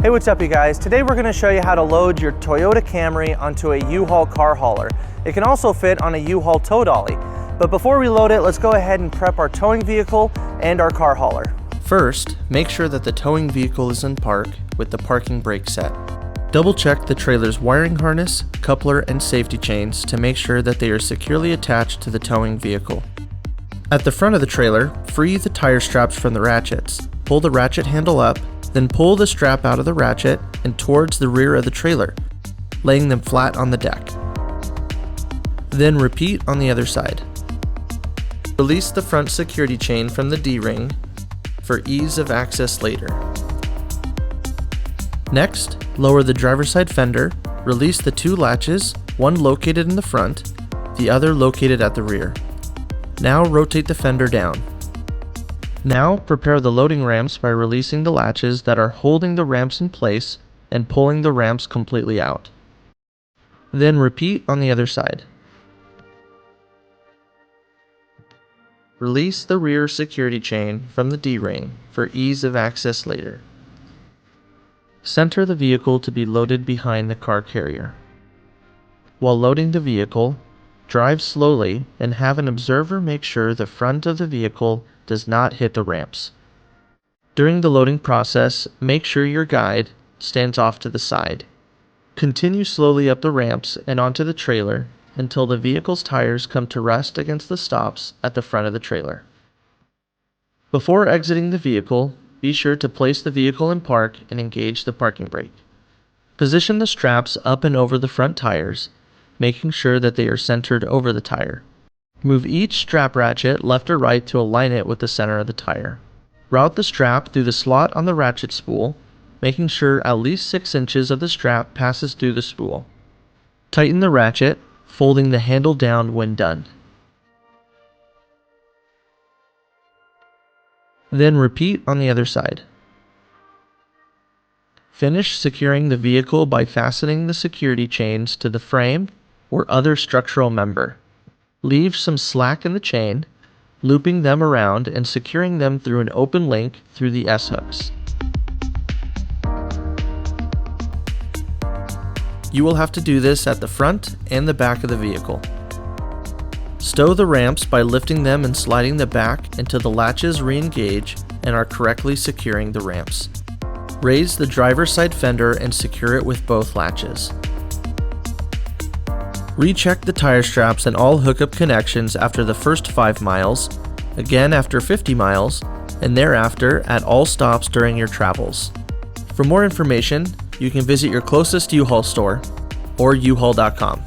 Hey, what's up you guys? Today we're going to show you how to load your Toyota Camry onto a U-Haul car hauler. It can also fit on a U-Haul tow dolly. But before we load it, let's go ahead and prep our towing vehicle and our car hauler. First, make sure that the towing vehicle is in park with the parking brake set. Double check the trailer's wiring harness, coupler, and safety chains to make sure that they are securely attached to the towing vehicle. At the front of the trailer, free the tire straps from the ratchets. Pull the ratchet handle up, then pull the strap out of the ratchet and towards the rear of the trailer, laying them flat on the deck. Then repeat on the other side. Release the front security chain from the D-ring for ease of access later. Next, lower the driver's side fender, release the two latches, one located in the front, the other located at the rear. Now rotate the fender down. Now prepare the loading ramps by releasing the latches that are holding the ramps in place and pulling the ramps completely out. Then repeat on the other side. Release the rear security chain from the D-ring for ease of access later. Center the vehicle to be loaded behind the car carrier. While loading the vehicle, drive slowly and have an observer make sure the front of the vehicle does not hit the ramps. During the loading process, make sure your guide stands off to the side. Continue slowly up the ramps and onto the trailer until the vehicle's tires come to rest against the stops at the front of the trailer. Before exiting the vehicle, be sure to place the vehicle in park and engage the parking brake. Position the straps up and over the front tires, making sure that they are centered over the tire. Move each strap ratchet left or right to align it with the center of the tire. Route the strap through the slot on the ratchet spool, making sure at least 6 inches of the strap passes through the spool. Tighten the ratchet, folding the handle down when done. Then repeat on the other side. Finish securing the vehicle by fastening the security chains to the frame or other structural member. Leave some slack in the chain, looping them around and securing them through an open link through the S-hooks. You will have to do this at the front and the back of the vehicle. Stow the ramps by lifting them and sliding the back until the latches re-engage and are correctly securing the ramps. Raise the driver's side fender and secure it with both latches. Recheck the tire straps and all hookup connections after the first 5 miles, again after 50 miles, and thereafter at all stops during your travels. For more information, you can visit your closest U-Haul store or uhaul.com.